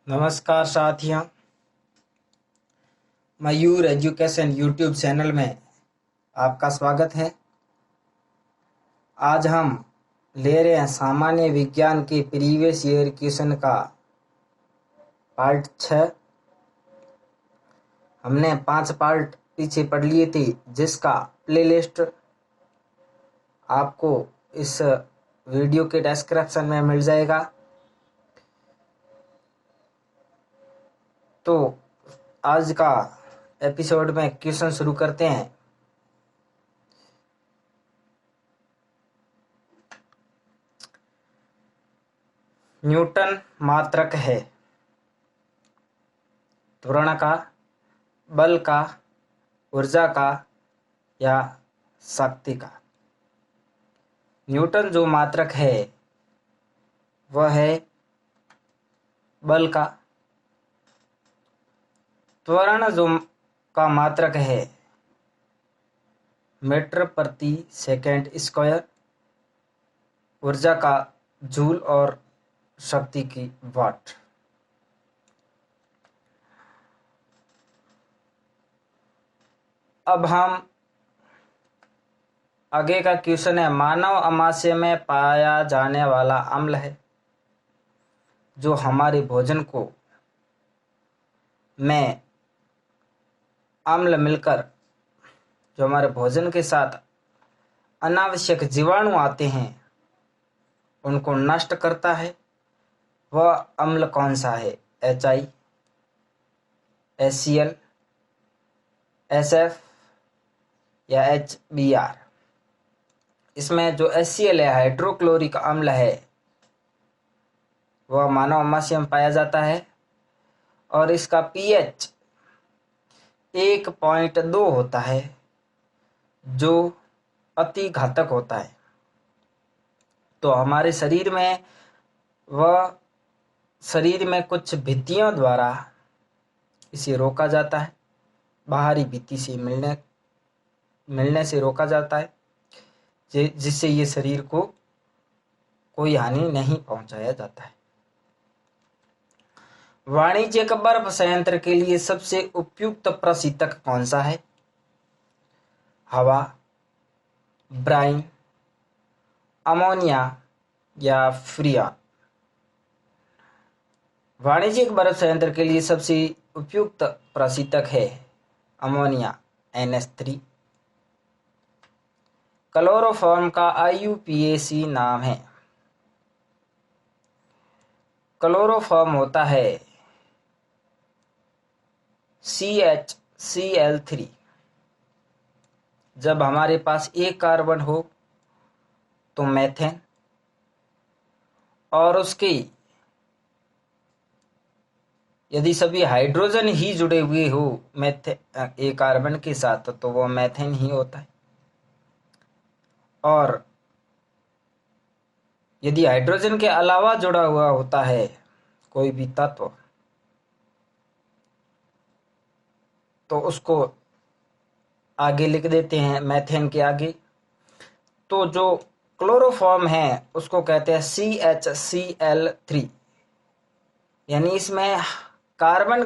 नमस्कार साथियों, मयूर education YouTube channel में आपका स्वागत है। आज हम ले रहे हैं सामान्य विज्ञान के प्रीवियस ईयर क्वेश्चन का पार्ट 6। हमने 5 पार्ट पीछे पढ़ लिए थे, जिसका प्लेलिस्ट आपको इस वीडियो के डिस्क्रिप्शन में मिल जाएगा। तो आज का एपिसोड में क्वेश्चन शुरू करते हैं। न्यूटन मात्रक है त्वरण का, बल का, ऊर्जा का या शक्ति का। न्यूटन जो मात्रक है वह है बल का। त्वरण जो का मात्रक है मीटर प्रति सेकंड स्क्वायर। ऊर्जा का जूल और शक्ति की वाट। अब हम आगे का क्वेश्चन है, मानव अमाशय में पाया जाने वाला अम्ल है जो हमारे भोजन को में अम्ल मिलकर जो हमारे भोजन के साथ अनावश्यक जीवाणु आते हैं उनको नष्ट करता है। वह अम्ल कौन सा है? HI, HCl, SF या HBr। इसमें जो HCl है, हाइड्रोक्लोरिक अम्ल है, वह मानव अमाशय में पाया जाता है और इसका pH 1.2 होता है, जो अति घातक होता है। तो हमारे शरीर में कुछ भित्तियों द्वारा इसे रोका जाता है। बाहरी भित्ति से मिलने से रोका जाता है, जिससे ये शरीर को कोई हानि नहीं पहुंचाया जाता है। वाणिज्यिक बर्फ संयंत्र के लिए सबसे उपयुक्त प्रशीतक कौन सा है? हवा, ब्राइन, अमोनिया या फ्रियान। वाणिज्यिक बर्फ संयंत्र के लिए सबसे उपयुक्त प्रशीतक है अमोनिया NH3। क्लोरोफॉर्म का IUPAC नाम है। क्लोरोफॉर्म होता है CHCl3। जब हमारे पास एक कार्बन हो तो मेथेन, और उसके यदि सभी हाइड्रोजन ही जुड़े हुए हो एक कार्बन के साथ, तो वो मेथेन ही होता है। और यदि हाइड्रोजन के अलावा जुड़ा हुआ होता है कोई भी तत्व, तो उसको आगे लिख देते हैं मेथेन के आगे। तो जो क्लोरोफॉर्म है उसको कहते हैं CHCl3। यानी इसमें कार्बन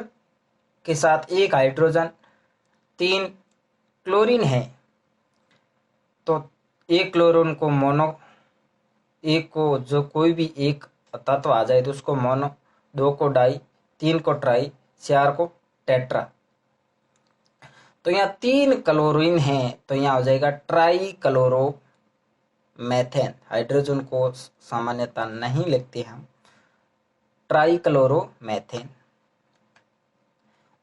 के साथ एक हाइड्रोजन, 3 क्लोरीन है। तो एक क्लोरीन को मोनो, एक को जो कोई भी एक तत्व आ जाए तो उसको मोनो, 2 को डाई, 3 को ट्राई, 4 को टेट्रा। तो यहाँ 3 क्लोरीन है, तो यहाँ हो जाएगा ट्राई क्लोरो मेथेन। हाइड्रोजन को सामान्यतः नहीं लिखते हम, ट्राई क्लोरो मेथेन।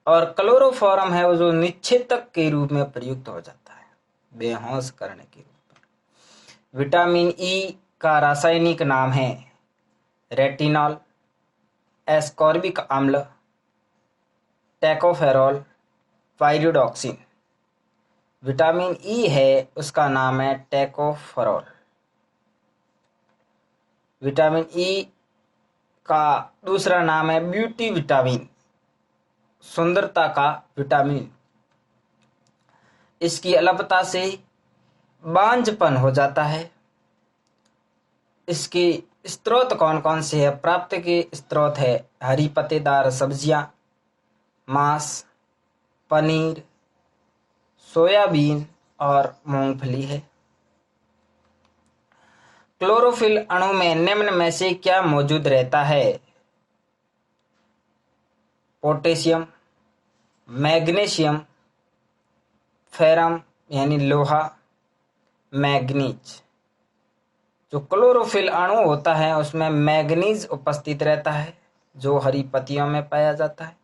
और क्लोरोफॉर्म है वो जो निश्चेतक के रूप में प्रयुक्त हो जाता है, बेहोश करने के रूप में। विटामिन E का रासायनिक नाम है रेटिनॉल, एस्कॉर्बिक अम्ल, टैकोफेरॉल, पाइरिडॉक्सिन। विटामिन E है उसका नाम है टैकोफेरॉल। विटामिन E का दूसरा नाम है ब्यूटी विटामिन, सुंदरता का विटामिन। इसकी अल्पता से बांझपन हो जाता है। इसके स्रोत कौन कौन से है? प्राप्त के स्रोत है हरी पत्तेदार सब्जियां, मांस, पनीर, सोयाबीन और मूंगफली है। क्लोरोफिल अणु में निम्न में से क्या मौजूद रहता है? पोटेशियम, मैग्नीशियम, फेरम यानी लोहा, मैग्नीज। जो क्लोरोफिल अणु होता है उसमें मैग्नीज उपस्थित रहता है जो हरी पत्तियों में पाया जाता है।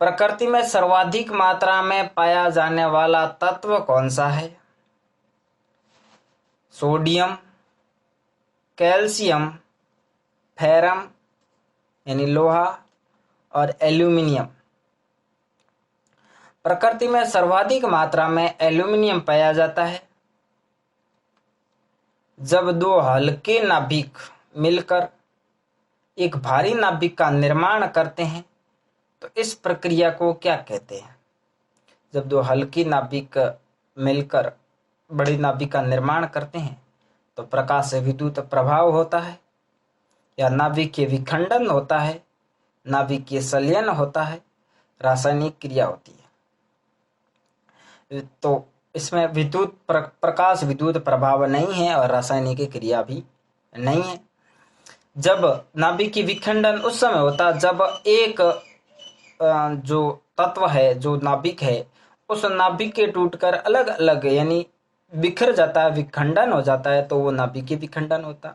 प्रकृति में सर्वाधिक मात्रा में पाया जाने वाला तत्व कौन सा है? सोडियम, कैल्शियम, फेरम यानी लोहा और एल्यूमिनियम। प्रकृति में सर्वाधिक मात्रा में एल्यूमिनियम पाया जाता है। जब दो हल्के नाभिक मिलकर एक भारी नाभिक का निर्माण करते हैं तो इस प्रक्रिया को क्या कहते हैं? जब दो हल्की नाभिक मिलकर बड़ी नाभिक का निर्माण करते हैं तो प्रकाश से विद्युत प्रभाव होता है या नाभिकीय विखंडन होता है, नाभिकीय संलयन होता है, रासायनिक क्रिया होती है। तो इसमें विद्युत प्रकाश विद्युत प्रभाव नहीं है और रासायनिक क्रिया भी नहीं है। जब नाभिकीय विखंडन उस समय होता जब एक जो तत्व है, जो नाभिक है, उस नाभिक के टूटकर अलग अलग यानी बिखर जाता है, विखंडन हो जाता है, तो वो नाभिकीय विखंडन होता।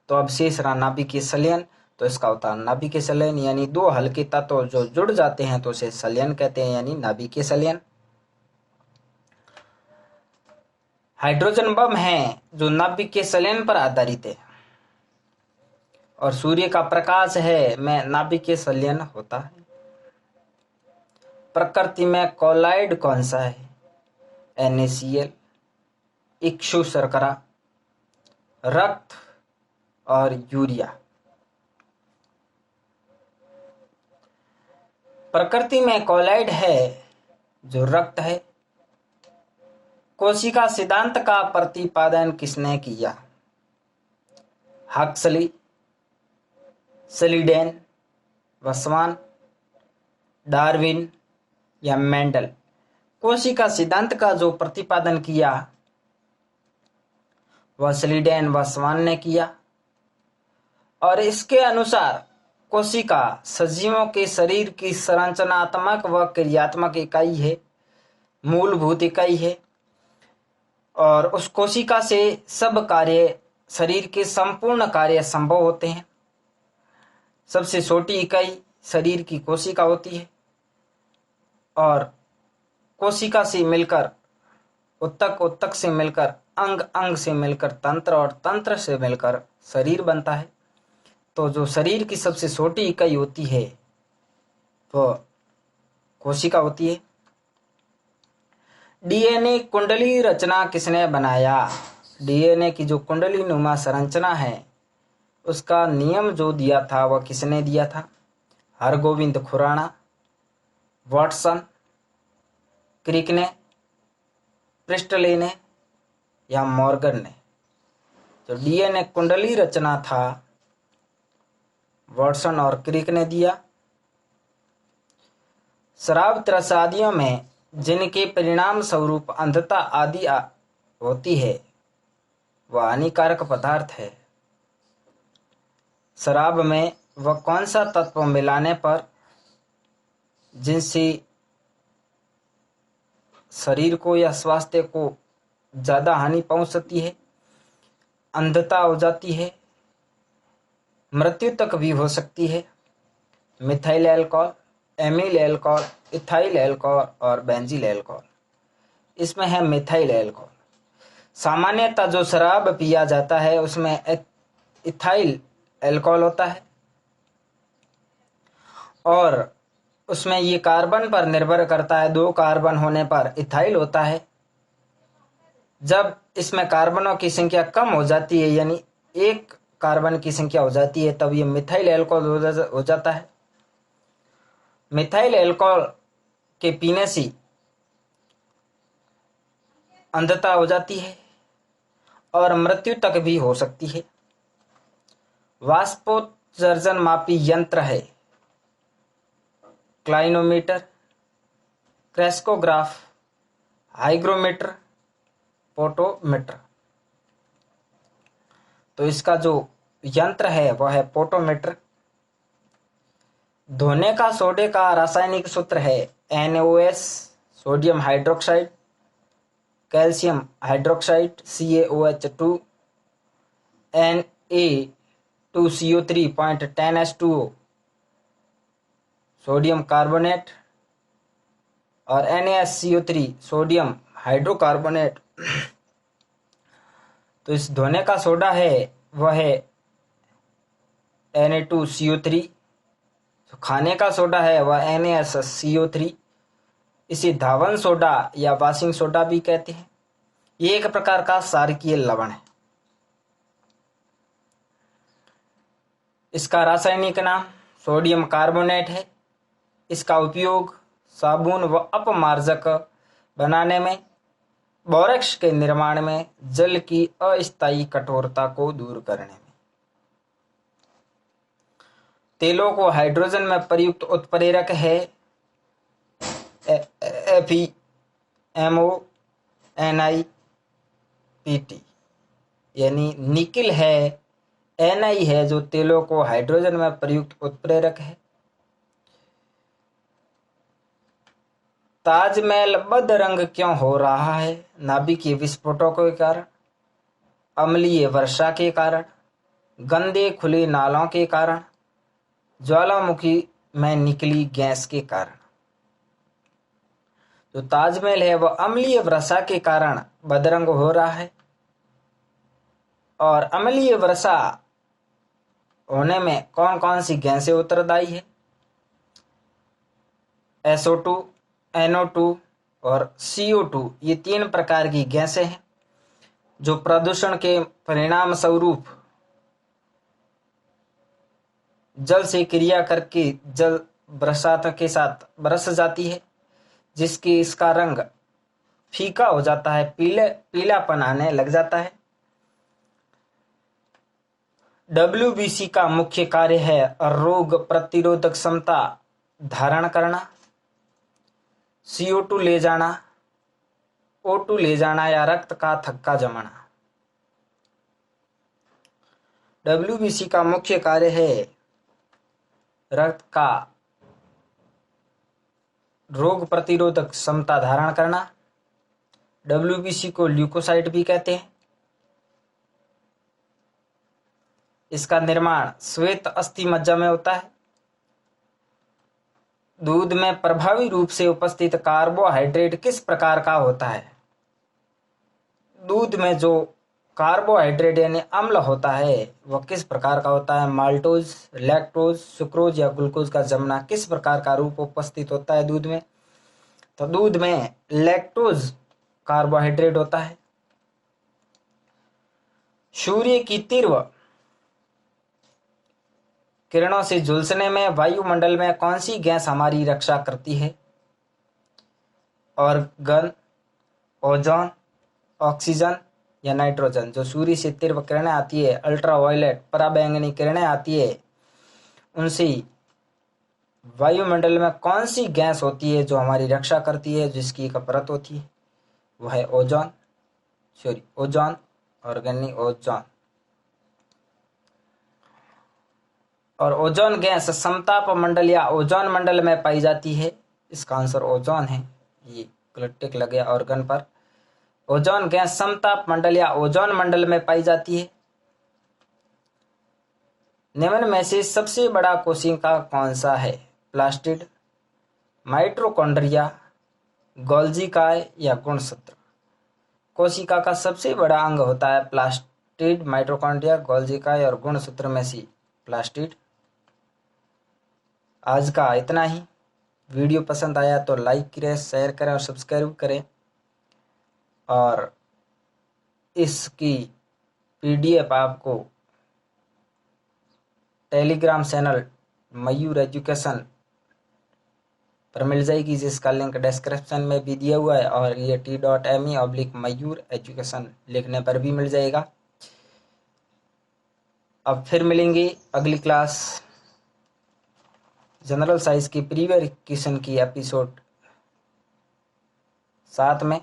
तो अब शेष रहा नाभिकीय संलयन, तो इसका होता है नाभिकीय संलयन, यानी दो हल्के तत्व जो जुड़ जाते हैं तो उसे संलयन कहते हैं, यानी नाभिकीय संलयन। हाइड्रोजन बम है जो नाभिकीय संलयन पर आधारित है और सूर्य का प्रकाश है में नाभिकीय संलयन होता है। प्रकृति में कोलाइड कौन सा है? NaCl, इक्षु शर्करा, रक्त और यूरिया। प्रकृति में कोलाइड है जो रक्त है। कोशिका सिद्धांत का प्रतिपादन किसने किया? हक्सली, सलीडेन, वसवान, डार्विन या मेंडल। कोशिका सिद्धांत का जो प्रतिपादन किया वह सलीडेन वसवान ने किया और इसके अनुसार कोशिका सजीवों के शरीर की संरचनात्मक व क्रियात्मक इकाई है, मूलभूत इकाई है और उस कोशिका से सब कार्य, शरीर के संपूर्ण कार्य संभव होते हैं। सबसे छोटी इकाई शरीर की कोशिका होती है और कोशिका से मिलकर उत्तक, उत्तक से मिलकर अंग, अंग से मिलकर तंत्र और तंत्र से मिलकर शरीर बनता है। तो जो शरीर की सबसे छोटी इकाई होती है वह कोशिका होती है। डीएनए कुंडली रचना किसने बनाया? डीएनए की जो कुंडली नुमा संरचना है उसका नियम जो दिया था वह किसने दिया था? हरगोविंद खुराना, वाटसन, क्रिक ने, प्रिस्टले ने या मॉर्गन ने। जो डीएनए कुंडली रचना था वाटसन और क्रिक ने दिया। शराब त्रसादियों में जिनके परिणाम स्वरूप अंधता आदि होती है वह हानिकारक पदार्थ है। शराब में वह कौन सा तत्व मिलाने पर जिनसे शरीर को या स्वास्थ्य को ज्यादा हानि पहुंच सकती है, अंधता हो जाती है, मृत्यु तक भी हो सकती है? Methyl alcohol, amyl alcohol, ethyl alcohol और बेंजील एल्कोहल। इसमें है मिथाइल एल्कोहल। सामान्यतः जो शराब पिया जाता है उसमें इथाइल एल्कोहल होता है और उसमें ये कार्बन पर निर्भर करता है। 2 कार्बन होने पर इथाइल होता है। जब इसमें कार्बनों की संख्या कम हो जाती है यानी 1 कार्बन की संख्या हो जाती है तब ये मिथाइल एल्कोहल हो जाता है। मिथाइल एल्कोहल के पीने से अंधता हो जाती है और मृत्यु तक भी हो सकती है। वाष्पोत्सर्जन मापी यंत्र है क्लाइनोमीटर, क्रेस्कोग्राफ, हाइग्रोमीटर, पोटोमीटर। तो इसका जो यंत्र है वह है पोटोमीटर। धोने का सोडे का रासायनिक सूत्र है NaOH, sodium hydroxide, calcium hydroxide CaOH2, Na2CO3.10H2O, sodium carbonate, और NaSCO3, सोडियम हाइड्रोकार्बोनेट। तो इस धोने का सोडा है वह है Na2CO3, खाने का सोडा है वह NaSCO3। इसे धावन सोडा या वॉशिंग सोडा भी कहते हैं। ये एक प्रकार का क्षारकीय लवण है। इसका रासायनिक नाम सोडियम कार्बोनेट है। इसका उपयोग साबुन व अपमार्जक बनाने में, बोरेक्स के निर्माण में, जल की अस्थायी कठोरता को दूर करने में, तेलों को हाइड्रोजन में प्रयुक्त उत्प्रेरक है FeMO NiPt, यानी निकिल है, Ni है जो तेलों को हाइड्रोजन में प्रयुक्त उत्प्रेरक है। ताजमहल बदरंग क्यों हो रहा है? नाभिकीय विस्फोटों के कारण, अम्लीय वर्षा के कारण, गंदे खुले नालों के कारण, ज्वालामुखी में निकली गैस के कारण। जो ताजमहल है वह अम्लीय वर्षा के कारण बदरंग हो रहा है, और अम्लीय वर्षा होने में कौन कौन सी गैसें उत्तरदायी है? SO2, NO2 और CO2, ये 3 प्रकार की गैसें हैं जो प्रदूषण के परिणाम स्वरूप जल से क्रिया करके जल बरसात के साथ बरस जाती है, जिसकी इसका रंग फीका हो जाता है, पीलापन आने लग जाता है। WBC का मुख्य कार्य है रोग प्रतिरोधक क्षमता धारण करना, CO2 ले जाना, O2 ले जाना या रक्त का थक्का जमाना। WBC का मुख्य कार्य है रक्त का रोग प्रतिरोधक क्षमता धारण करना। WBC को ल्यूकोसाइट भी कहते हैं। इसका निर्माण श्वेत अस्थि मज्जा में होता है। दूध में प्रभावी रूप से उपस्थित कार्बोहाइड्रेट किस प्रकार का होता है? दूध में जो कार्बोहाइड्रेट यानी अम्ल होता है वह किस प्रकार का होता है? माल्टोज, लैक्टोज, सुक्रोज या ग्लूकोज का जमना किस प्रकार का रूप उपस्थित होता है दूध में? तो दूध में लैक्टोज कार्बोहाइड्रेट होता है। सूर्य की तीव्र किरणों से झुलसने में वायुमंडल में कौन सी गैस हमारी रक्षा करती है? ऑर्गन, ओजोन, ऑक्सीजन या नाइट्रोजन। जो सूर्य से तीव्र किरणें आती है, अल्ट्रावायलेट पराबैंगनी किरणें आती है, उनसे वायुमंडल में कौन सी गैस होती है जो हमारी रक्षा करती है, जिसकी एक परत होती है? वह है ओजोन, ऑर्गेनिक ओजोन। और ओजोन गैस समताप मंडल या ओजोन मंडल में पाई जाती है। इसका आंसर ओजोन है। ये गलत टिक लग गया ऑर्गन पर। ओजोन गैस समताप मंडल या ओजोन मंडल में पाई जाती है। निम्न में से सबसे बड़ा कोशिका कौन सा है? प्लास्टिड, माइटोकॉन्ड्रिया, गोल्जी काय या गुणसूत्र। कोशिका का सबसे बड़ा अंग होता है प्लास्टिड, माइटोकॉन्ड्रिया, गोल्जी काय और गुणसूत्र में से प्लास्टिड। आज का इतना ही। वीडियो पसंद आया तो लाइक करें, शेयर करें और सब्सक्राइब करें। और इसकी PDF आपको टेलीग्राम चैनल मयूर एजुकेशन पर मिल जाएगी, जिसका लिंक डिस्क्रिप्शन में भी दिया हुआ है, और ये t.me/मयूर एजुकेशन लिखने पर भी मिल जाएगा। अब फिर मिलेंगे अगली क्लास जनरल साइंस की प्रीवियस क्वेश्चन की एपिसोड 7 में।